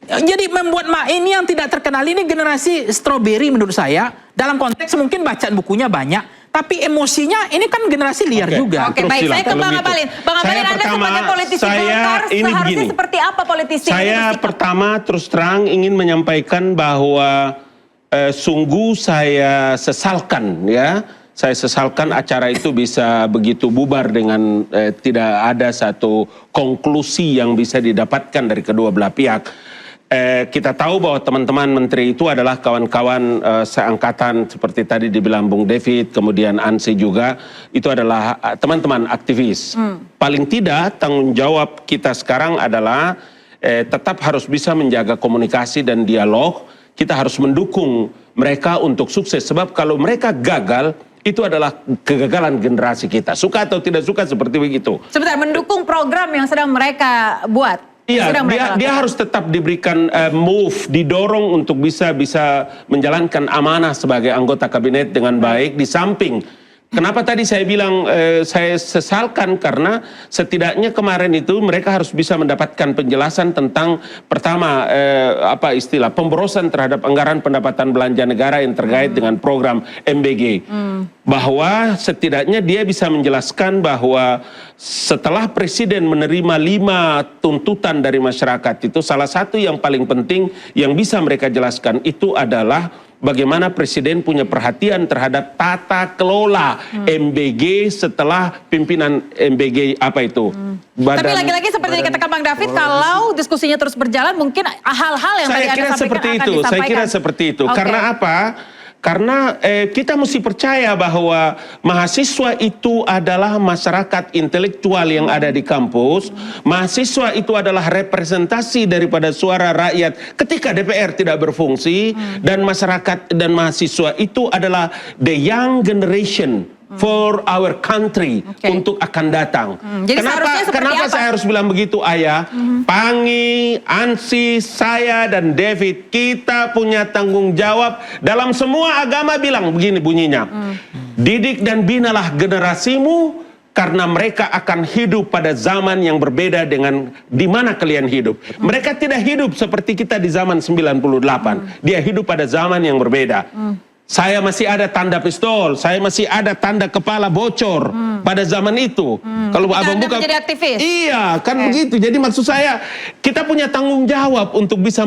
Jadi membuat ini yang tidak terkenal ini generasi strawberry menurut saya. Dalam konteks mungkin bacaan bukunya banyak, tapi emosinya ini kan generasi liar juga. Baik, saya ke Bang Abalin. Bang Abalin, Anda sebagai politisi Golkar, seharusnya seperti apa politisi? Saya pertama terus terang ingin menyampaikan bahwa sungguh saya sesalkan ya. Saya sesalkan acara itu bisa begitu bubar dengan tidak ada satu konklusi yang bisa didapatkan dari kedua belah pihak. Kita tahu bahwa teman-teman menteri itu adalah kawan-kawan seangkatan seperti tadi dibilang Bung David, kemudian Ansi juga, itu adalah teman-teman aktivis. Paling tidak tanggung jawab kita sekarang adalah tetap harus bisa menjaga komunikasi dan dialog. Kita harus mendukung mereka untuk sukses, sebab kalau mereka gagal, itu adalah kegagalan generasi kita. Suka atau tidak suka seperti begitu. Sebentar, mendukung program yang sedang mereka buat. Iya, dia harus tetap diberikan didorong untuk bisa menjalankan amanah sebagai anggota kabinet dengan baik. Di samping, kenapa tadi saya bilang saya sesalkan karena setidaknya kemarin itu mereka harus bisa mendapatkan penjelasan tentang pertama pemborosan terhadap anggaran pendapatan belanja negara yang terkait dengan program MBG. Bahwa setidaknya dia bisa menjelaskan bahwa setelah Presiden menerima 5 tuntutan dari masyarakat itu, salah satu yang paling penting yang bisa mereka jelaskan itu adalah bagaimana Presiden punya perhatian terhadap tata kelola MBG setelah pimpinan MBG Tapi lagi-lagi seperti dikatakan Bang David, kalau diskusinya terus berjalan mungkin hal-hal yang tadi Anda sampaikan akan disampaikan. Saya kira seperti itu. Karena apa? Karena kita mesti percaya bahwa mahasiswa itu adalah masyarakat intelektual yang ada di kampus. Mahasiswa itu adalah representasi daripada suara rakyat ketika DPR tidak berfungsi. Dan masyarakat dan mahasiswa itu adalah the young generation for our country untuk akan datang. Jadi Kenapa saya harus bilang begitu, Ayah? Pangi, Ansi, saya dan David, kita punya tanggung jawab dalam semua agama bilang begini bunyinya. Didik dan binalah generasimu karena mereka akan hidup pada zaman yang berbeda dengan di mana kalian hidup. Mereka tidak hidup seperti kita di zaman 98. Dia hidup pada zaman yang berbeda. Saya masih ada tanda pistol, saya masih ada tanda kepala bocor pada zaman itu. Kalau abang buka, menjadi aktivis. iya kan begitu. Jadi maksud saya kita punya tanggung jawab untuk bisa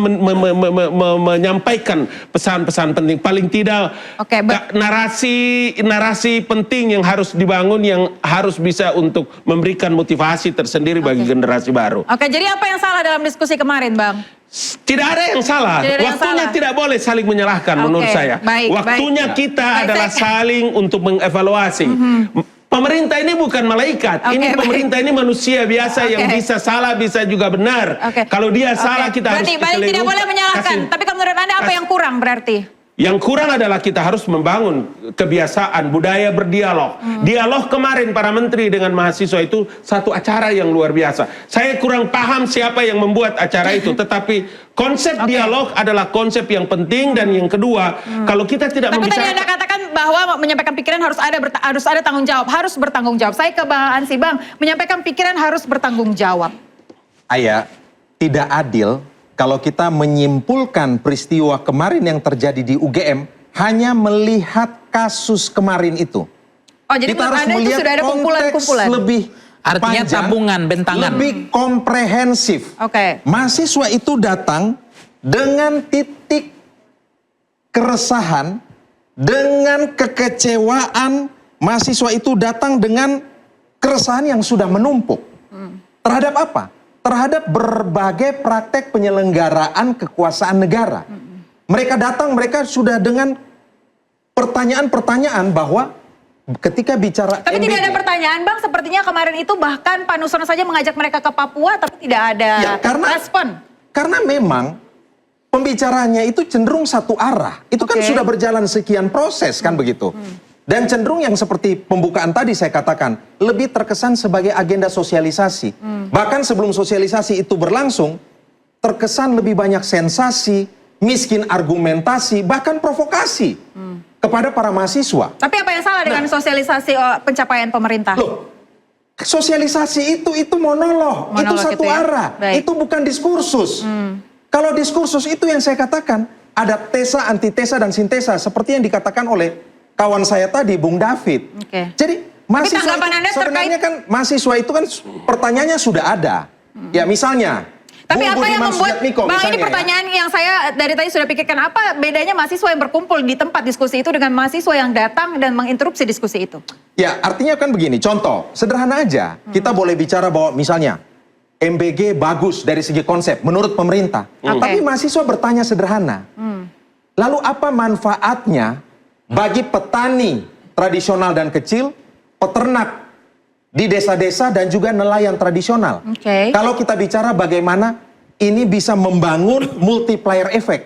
menyampaikan pesan-pesan penting. Paling tidak narasi penting yang harus dibangun, yang harus bisa untuk memberikan motivasi tersendiri bagi generasi baru. Oke, jadi apa yang salah dalam diskusi kemarin, Bang? Tidak ada yang salah. Waktunya tidak boleh saling menyalahkan menurut saya. Waktunya kita adalah saling untuk mengevaluasi. Pemerintah ini bukan malaikat. Ini pemerintah ini manusia biasa yang bisa salah, bisa juga benar. Kalau dia salah kita harus berarti tidak boleh menyalahkan. Tapi menurut Anda apa yang kurang berarti? Yang kurang adalah kita harus membangun kebiasaan budaya berdialog. Dialog kemarin para menteri dengan mahasiswa itu satu acara yang luar biasa. Saya kurang paham siapa yang membuat acara itu, tetapi konsep dialog adalah konsep yang penting. Dan yang kedua, kalau kita tidak membicarakan... Tapi tadi Anda katakan bahwa menyampaikan pikiran harus ada tanggung jawab, harus bertanggung jawab. Saya ke Bang Ansy, Bang, menyampaikan pikiran harus bertanggung jawab. Ayah, tidak adil kalau kita menyimpulkan peristiwa kemarin yang terjadi di UGM hanya melihat kasus kemarin itu. Oh, jadi kita harus Anda melihat itu sudah ada kumpulan lebih artinya panjang, tabungan, bentangan. lebih komprehensif. Mahasiswa itu datang dengan titik keresahan, dengan kekecewaan. Mahasiswa itu datang dengan keresahan yang sudah menumpuk. Terhadap apa? Terhadap berbagai praktek penyelenggaraan kekuasaan negara. Mereka datang, mereka sudah dengan pertanyaan-pertanyaan bahwa ketika bicara Tapi tidak ada pertanyaan, Bang. Sepertinya kemarin itu bahkan Pak Nusron saja mengajak mereka ke Papua, tapi tidak ada respon. Karena memang pembicaranya itu cenderung satu arah. Itu kan sudah berjalan sekian proses kan begitu. Dan cenderung yang seperti pembukaan tadi saya katakan, lebih terkesan sebagai agenda sosialisasi. Bahkan sebelum sosialisasi itu berlangsung, terkesan lebih banyak sensasi, miskin argumentasi, bahkan provokasi kepada para mahasiswa. Tapi apa yang salah dengan sosialisasi pencapaian pemerintah? Loh, sosialisasi itu monolog, itu satu arah, itu bukan diskursus. Kalau diskursus itu yang saya katakan, ada tesa, antitesa, dan sintesa, seperti yang dikatakan oleh kawan saya tadi, Bung David. Jadi mahasiswa itu, sebenarnya kan mahasiswa itu kan pertanyaannya sudah ada. Ya misalnya, tapi apa yang membuat, Bang, ini pertanyaan yang saya dari tadi sudah pikirkan, apa bedanya mahasiswa yang berkumpul di tempat diskusi itu dengan mahasiswa yang datang dan menginterupsi diskusi itu? Ya artinya kan begini, contoh sederhana aja, kita boleh bicara bahwa misalnya MBG bagus dari segi konsep menurut pemerintah, tapi mahasiswa bertanya sederhana, lalu apa manfaatnya bagi petani tradisional dan kecil, peternak di desa-desa dan juga nelayan tradisional. Kalau kita bicara bagaimana ini bisa membangun multiplier effect,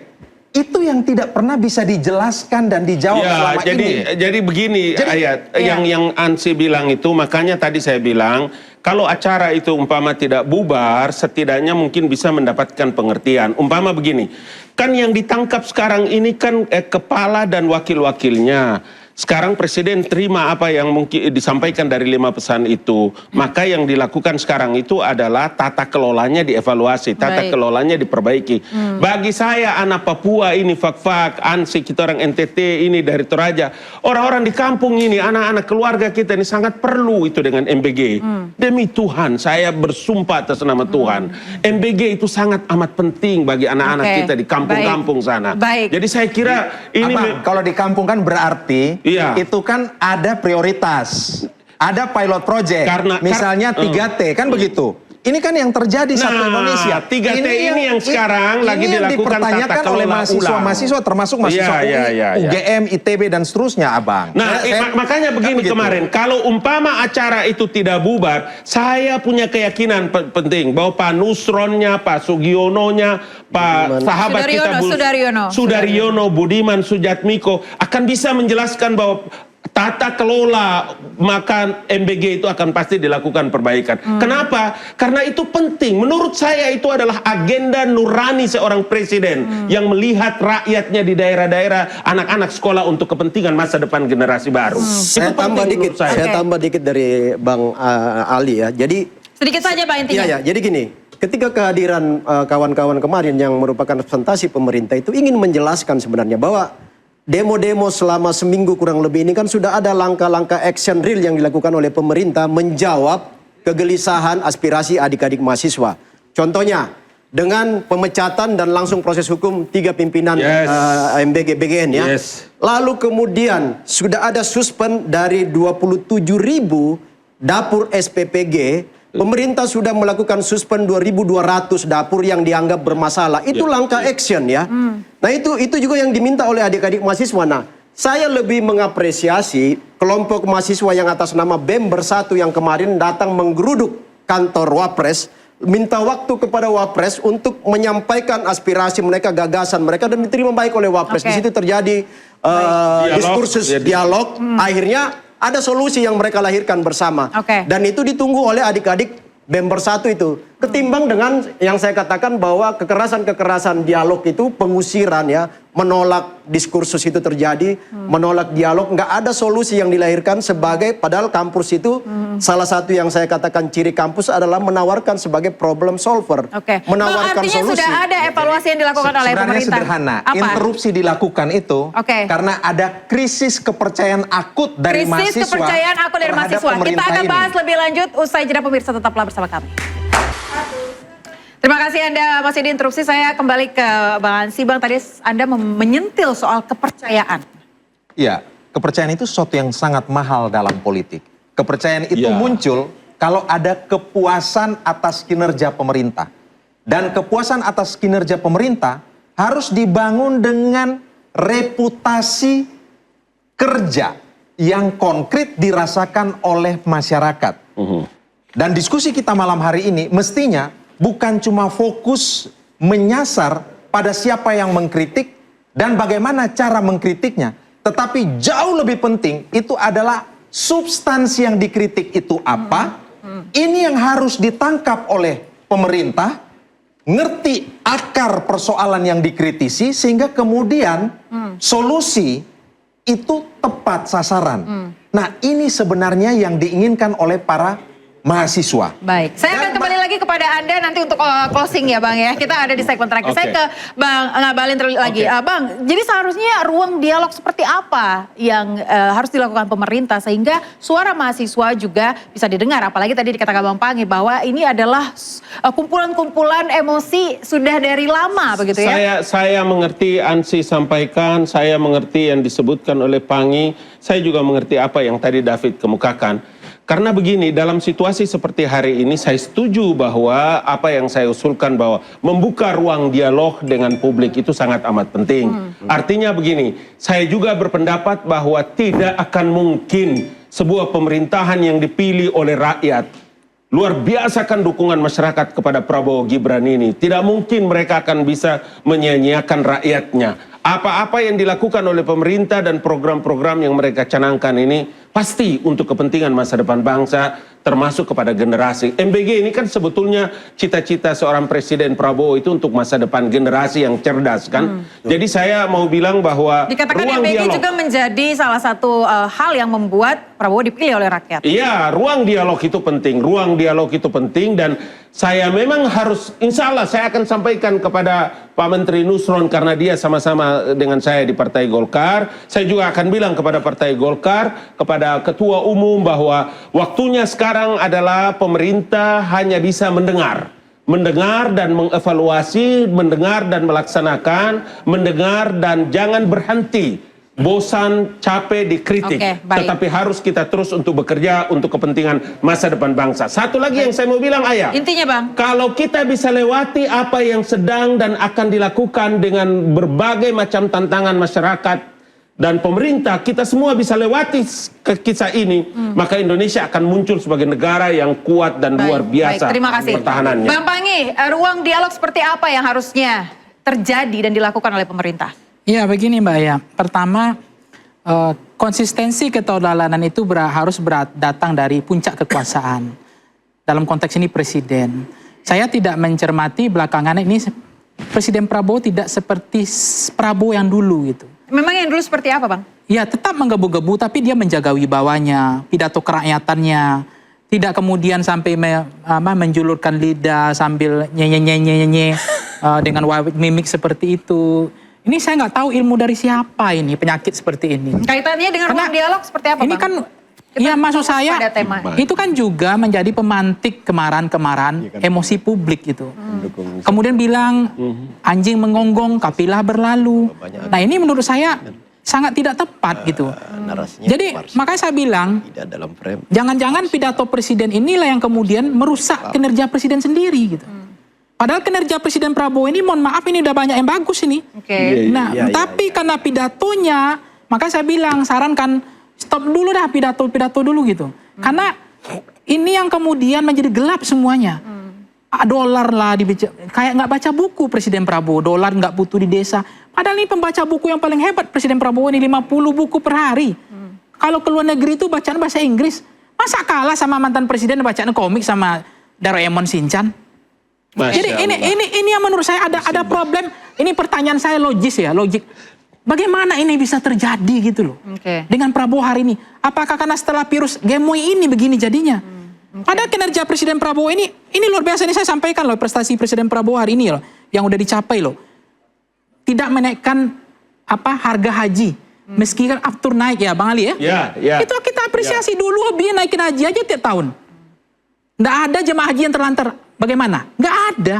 itu yang tidak pernah bisa dijelaskan dan dijawab selama ini. Jadi begini, yang Ansy bilang itu, makanya tadi saya bilang, kalau acara itu umpama tidak bubar, setidaknya mungkin bisa mendapatkan pengertian. Umpama begini, kan yang ditangkap sekarang ini kan kepala dan wakil-wakilnya. Sekarang Presiden terima apa yang mungkin disampaikan dari 5 pesan itu. Maka yang dilakukan sekarang itu adalah tata kelolanya dievaluasi, tata kelolanya diperbaiki. Bagi saya anak Papua ini, Fak-Fak, Ansy, kita orang NTT ini dari Toraja, orang-orang di kampung ini, anak-anak keluarga kita ini sangat perlu itu dengan MBG. Demi Tuhan, saya bersumpah atas nama Tuhan, MBG itu sangat amat penting bagi anak-anak kita di kampung-kampung sana. Jadi saya kira ini... kalau di kampung kan berarti itu kan ada prioritas, ada pilot project, misalnya 3T kan begitu. Ini kan yang terjadi satu Indonesia. 3T ini yang sekarang lagi dilakukan dipertanyakan oleh mahasiswa-mahasiswa termasuk mahasiswa UGM, ITB dan seterusnya, Abang. Nah, makanya begini kemarin, kalau umpama acara itu tidak bubar, saya punya keyakinan penting bahwa Pak Nusronnya, Pak Sugiononya, Pak sahabat kita Sudaryono, Budiman Sujatmiko akan bisa menjelaskan bahwa tata kelola maka MBG itu akan pasti dilakukan perbaikan. Kenapa? Karena itu penting. Menurut saya itu adalah agenda nurani seorang presiden yang melihat rakyatnya di daerah-daerah, anak-anak sekolah untuk kepentingan masa depan generasi baru. Saya tambah dikit dari Bang Ali ya. Jadi sedikit saja Pak intinya. Iya, jadi gini. Ketika kehadiran kawan-kawan kemarin yang merupakan representasi pemerintah itu ingin menjelaskan sebenarnya bahwa demo-demo selama seminggu kurang lebih ini kan sudah ada langkah-langkah action real yang dilakukan oleh pemerintah menjawab kegelisahan aspirasi adik-adik mahasiswa. Contohnya dengan pemecatan dan langsung proses hukum 3 pimpinan MBG BGN ya. Lalu kemudian sudah ada suspend dari 27.000 dapur SPPG. Pemerintah sudah melakukan suspend 2.200 dapur yang dianggap bermasalah. Itu langkah action ya. Nah itu juga yang diminta oleh adik-adik mahasiswa. Nah, saya lebih mengapresiasi kelompok mahasiswa yang atas nama BEM Bersatu yang kemarin datang menggeruduk kantor Wapres, minta waktu kepada Wapres untuk menyampaikan aspirasi mereka, gagasan mereka, dan diterima baik oleh Wapres. Di situ terjadi diskursus dialog. Akhirnya ada solusi yang mereka lahirkan bersama. Dan itu ditunggu oleh adik-adik BEM Bersatu itu. Ketimbang dengan yang saya katakan bahwa kekerasan-kekerasan dialog itu, pengusiran ya, menolak diskursus itu terjadi, menolak dialog, nggak ada solusi yang dilahirkan sebagai, padahal kampus itu salah satu yang saya katakan ciri kampus adalah menawarkan sebagai problem solver. Menawarkan artinya solusi. sudah ada evaluasi yang dilakukan oleh Sebenarnya pemerintah. sederhana, interupsi dilakukan itu karena ada krisis kepercayaan akut dari mahasiswa. Krisis kepercayaan akut dari mahasiswa. Kita akan bahas lebih lanjut usai jeda, pemirsa, tetaplah bersama kami. Terima kasih Anda masih di interupsi. Saya kembali ke Bang Ansy. Bang, tadi Anda menyentil soal kepercayaan. Iya, kepercayaan itu sesuatu yang sangat mahal dalam politik. Kepercayaan itu muncul kalau ada kepuasan atas kinerja pemerintah. Dan kepuasan atas kinerja pemerintah harus dibangun dengan reputasi kerja yang konkret dirasakan oleh masyarakat. Dan diskusi kita malam hari ini mestinya bukan cuma fokus menyasar pada siapa yang mengkritik dan bagaimana cara mengkritiknya. Tetapi jauh lebih penting itu adalah substansi yang dikritik itu apa. Ini yang harus ditangkap oleh pemerintah, ngerti akar persoalan yang dikritisi sehingga kemudian solusi itu tepat sasaran. Nah, ini sebenarnya yang diinginkan oleh para mahasiswa. Baik, saya akan kembali lagi kepada Anda nanti untuk closing ya Bang ya. Kita ada di segmen terakhir. Saya ke Bang Ngabalin terlebih lagi. Bang, jadi seharusnya ruang dialog seperti apa yang harus dilakukan pemerintah sehingga suara mahasiswa juga bisa didengar. Apalagi tadi dikatakan Bang Pangi bahwa ini adalah kumpulan-kumpulan emosi sudah dari lama begitu ya. Saya mengerti Ansy sampaikan, saya mengerti yang disebutkan oleh Pangi, saya juga mengerti apa yang tadi David kemukakan. Karena begini, dalam situasi seperti hari ini saya setuju bahwa apa yang saya usulkan bahwa membuka ruang dialog dengan publik itu sangat amat penting. Artinya begini, saya juga berpendapat bahwa tidak akan mungkin sebuah pemerintahan yang dipilih oleh rakyat. Luar biasa kan dukungan masyarakat kepada Prabowo Gibran ini. Tidak mungkin mereka akan bisa menyia-nyiakan rakyatnya. Apa-apa yang dilakukan oleh pemerintah dan program-program yang mereka canangkan ini pasti untuk kepentingan masa depan bangsa, termasuk kepada generasi. MBG ini kan sebetulnya cita-cita seorang Presiden Prabowo itu untuk masa depan generasi yang cerdas kan. Jadi saya mau bilang bahwa dikatakan ruang MBG dialog juga menjadi salah satu hal yang membuat Prabowo dipilih oleh rakyat. Iya, ruang dialog itu penting. Ruang dialog itu penting dan saya memang harus, insya Allah saya akan sampaikan kepada Pak Menteri Nusron karena dia sama-sama dengan saya di Partai Golkar. Saya juga akan bilang kepada Partai Golkar, kepada Ketua Umum bahwa waktunya sekarang adalah pemerintah hanya bisa mendengar. Mendengar dan mengevaluasi, mendengar dan melaksanakan, mendengar dan jangan berhenti. Bosan, capek dikritik, tetapi harus kita terus untuk bekerja untuk kepentingan masa depan bangsa. Satu lagi yang saya mau bilang, Ayah. Intinya Bang, kalau kita bisa lewati apa yang sedang dan akan dilakukan dengan berbagai macam tantangan masyarakat dan pemerintah, kita semua bisa lewati kisah ini, maka Indonesia akan muncul sebagai negara yang kuat dan luar biasa terima kasih. pertahanannya. Bang Pangi, ruang dialog seperti apa yang harusnya terjadi dan dilakukan oleh pemerintah? Ya begini Mbak ya, pertama konsistensi keteladanan itu harus datang dari puncak kekuasaan. Dalam konteks ini presiden. Saya tidak mencermati belakangan ini Presiden Prabowo tidak seperti Prabowo yang dulu gitu. Memang yang dulu seperti apa Bang? Ya tetap menggebu-gebu tapi dia menjaga wibawanya, pidato kerakyatannya. Tidak kemudian sampai menjulurkan lidah sambil nyenye-nyenye dengan mimik seperti itu. ini saya nggak tahu ilmu dari siapa ini penyakit seperti ini. Kaitannya dengan ruang dialog seperti apa, Ini Bang? kan, ya maksud saya, pada tema. itu kan juga menjadi pemantik kemarahan-kemarahan emosi publik gitu. Kemudian bilang anjing menggonggong, kapilah berlalu. Nah ini menurut saya sangat tidak tepat gitu. Jadi makanya saya bilang, jangan-jangan pidato presiden inilah yang kemudian merusak kinerja presiden sendiri gitu. Padahal kinerja Presiden Prabowo ini, mohon maaf, ini udah banyak yang bagus ini. Nah, tapi karena pidatonya, maka saya bilang, sarankan stop dulu dah pidato-pidato dulu gitu. Karena ini yang kemudian menjadi gelap semuanya. Dolar lah, kayak nggak baca buku Presiden Prabowo, dolar nggak butuh di desa. Padahal ini pembaca buku yang paling hebat Presiden Prabowo ini, 50 buku per hari. Kalau ke luar negeri itu bacaan bahasa Inggris. Masa kalah sama mantan presiden bacaan komik sama Doraemon Shinchan? Jadi ini yang menurut saya ada problem. Ini pertanyaan saya logis ya, logik. Bagaimana ini bisa terjadi gitu loh? Dengan Prabowo hari ini. Apakah karena setelah virus gemoy ini begini jadinya? Padahal kinerja Presiden Prabowo ini luar biasa. Ini saya sampaikan loh, prestasi Presiden Prabowo hari ini loh, yang udah dicapai loh. Tidak menaikkan harga haji, meski kan aftur naik ya Bang Ali ya. Itu kita apresiasi dulu, dia naikin haji aja tiap tahun. Nggak ada jemaah haji yang terlantar. Bagaimana? Nggak ada.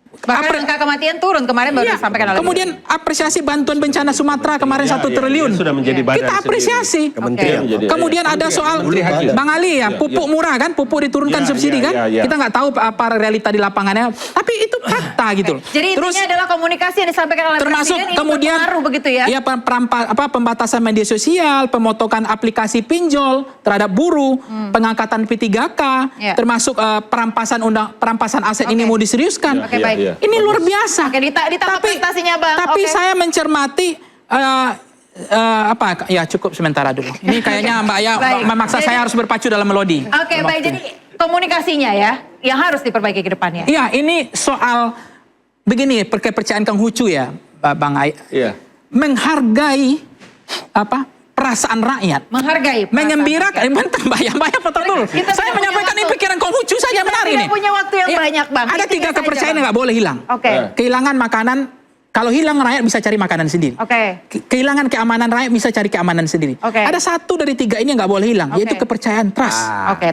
Bahkan angka kematian turun kemarin baru disampaikan oleh. Kemudian apresiasi bantuan bencana Sumatera kemarin 1 triliun. Sudah menjadi badan kita apresiasi. Kemudian ada soal Bang Ali ya, pupuk murah kan, pupuk diturunkan subsidi kan. Kita nggak tahu apa realita di lapangannya, tapi itu fakta gitu. Jadi intinya adalah komunikasi yang disampaikan oleh termasuk Presiden kemudian ini begitu ya. Iya, pembatasan media sosial, pemotokan aplikasi pinjol terhadap buruh, pengangkatan P3K, termasuk perampasan aset ini mau diseriuskan. Oke, baik. Ini luar biasa. Oke, ditangkap prestasinya Bang. Tapi saya mencermati ya cukup sementara dulu. Ini kayaknya Mbak Aya memaksa saya harus berpacu dalam melodi. Oke, baik. Jadi komunikasinya ya yang harus diperbaiki ke depannya. Iya, ini soal begini, kepercayaan Konghucu ya, Bang Aya. Iya. Menghargai perasaan rakyat. Menghargai. Mengembirakan. Bentar, Mbak, potong dulu. Saya menyampaikan ini pikiran Konghucu saja benar ini. Kita punya waktu yang banyak, Bang. Ada 3 kepercayaan yang nggak boleh hilang. Kehilangan makanan, kalau hilang rakyat bisa cari makanan sendiri. Kehilangan keamanan rakyat bisa cari keamanan sendiri. Ada 1 dari 3 ini yang nggak boleh hilang, yaitu kepercayaan trust.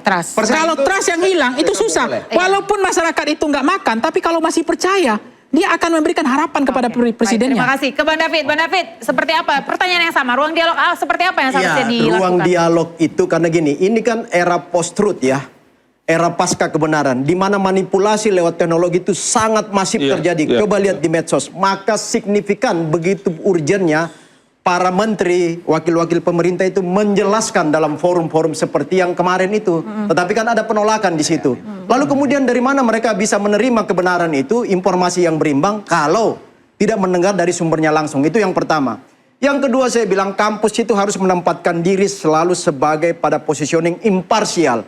Trust. Kalau trust yang hilang itu susah. Walaupun masyarakat itu nggak makan, tapi kalau masih percaya, dia akan memberikan harapan kepada presidennya. Terima kasih. Ke Bang David. Bang David, seperti apa? Pertanyaan yang sama. Ruang dialog seperti apa yang seharusnya dilakukan? Ruang dialog itu karena gini, ini kan era post-truth ya. Era pasca kebenaran. Di mana manipulasi lewat teknologi itu sangat masif terjadi. Coba lihat di medsos. Maka signifikan begitu urgennya para menteri, wakil-wakil pemerintah itu menjelaskan dalam forum-forum seperti yang kemarin itu. Tetapi kan ada penolakan di situ. Lalu kemudian dari mana mereka bisa menerima kebenaran itu, informasi yang berimbang, kalau tidak mendengar dari sumbernya langsung. Itu yang pertama. Yang kedua saya bilang kampus itu harus menempatkan diri selalu sebagai pada positioning imparsial.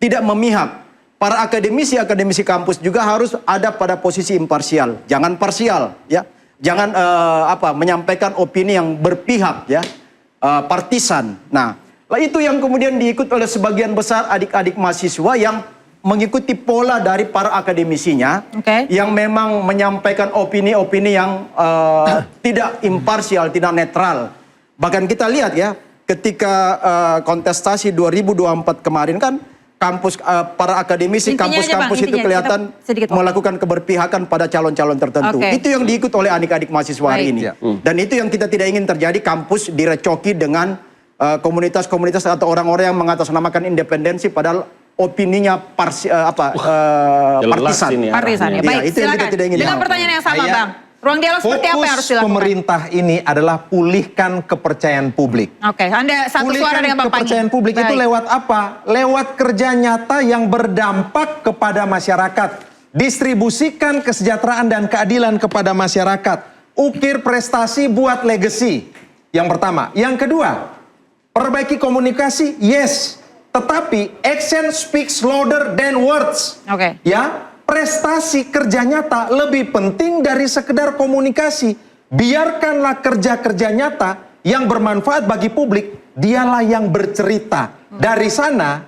Tidak memihak. Para akademisi kampus juga harus ada pada posisi imparsial. Jangan parsial ya. Jangan menyampaikan opini yang berpihak ya, partisan. Nah, itu yang kemudian diikut oleh sebagian besar adik-adik mahasiswa yang mengikuti pola dari para akademisinya, yang memang menyampaikan opini-opini yang tidak imparsial, tidak netral. Bahkan kita lihat ya, ketika kontestasi 2024 kemarin kan, kampus para akademisi, kampus-kampus itu kelihatan melakukan keberpihakan pada calon-calon tertentu. Itu yang diikut oleh adik-adik mahasiswa hari ini. Dan itu yang kita tidak ingin terjadi, kampus direcoki dengan komunitas-komunitas atau orang-orang yang mengatasnamakan independensi padahal opininya partisan. Ya. Baik, itu yang kita tidak ingin. Dengan pertanyaan yang sama, Bang. Ruang dialog seperti apa yang harus dilakukan? Pemerintah ini adalah pulihkan kepercayaan publik. Anda satu suara dengan Bang Pangi. Kepercayaan publik itu lewat apa? Lewat kerja nyata yang berdampak kepada masyarakat. Distribusikan kesejahteraan dan keadilan kepada masyarakat. Ukir prestasi buat legacy. Yang pertama. Yang kedua, perbaiki komunikasi, yes. Tetapi action speaks louder than words. Ya. Prestasi kerja nyata lebih penting dari sekedar komunikasi. Biarkanlah kerja-kerja nyata yang bermanfaat bagi publik, dialah yang bercerita. Dari sana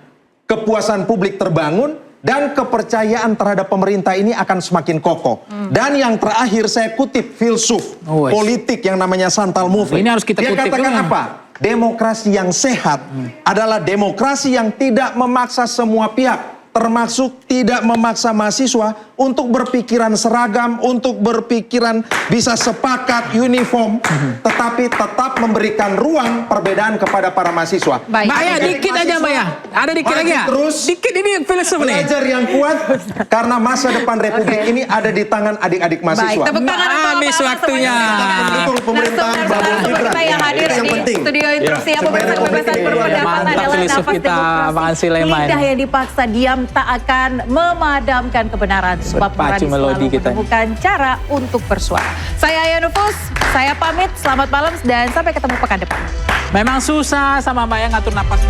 kepuasan publik terbangun, dan kepercayaan terhadap pemerintah ini akan semakin kokoh. Dan yang terakhir saya kutip filsuf politik yang namanya Chantal Mouffe. Ini harus kita Dia kutip katakan juga. apa? Demokrasi yang sehat adalah demokrasi yang tidak memaksa semua pihak, termasuk tidak memaksa mahasiswa untuk berpikiran seragam, untuk berpikiran bisa sepakat, uniform, tetapi tetap memberikan ruang perbedaan kepada para mahasiswa. Baik. Mbak Aya, dikit aja Mbak Aya. Ada dikit lagi ya? Terus Dikit ini filsuf nih. belajar yang kuat karena masa depan Republik ini ada di tangan adik-adik Baik, mahasiswa. tepuk tangan untuk Habis Bapak waktunya. Mendukung pemerintahan Prabowo Gibran. Kita yang hadir Itu yang di penting. studio Instruksi Supaya Pemirsa Republik Kebebasan ini Berpendapat mantap adalah filsuf nafas kita, demokrasi. Pak Ansi Leman. Lidah yang dipaksa diam tak akan memadamkan kebenaran. Sebab Berpacu moralitas melodi selalu kita. menemukan cara untuk bersuara. Saya Aya Nufus, saya pamit. Selamat malam dan sampai ketemu pekan depan. Memang susah sama Mbak Aya ngatur napas.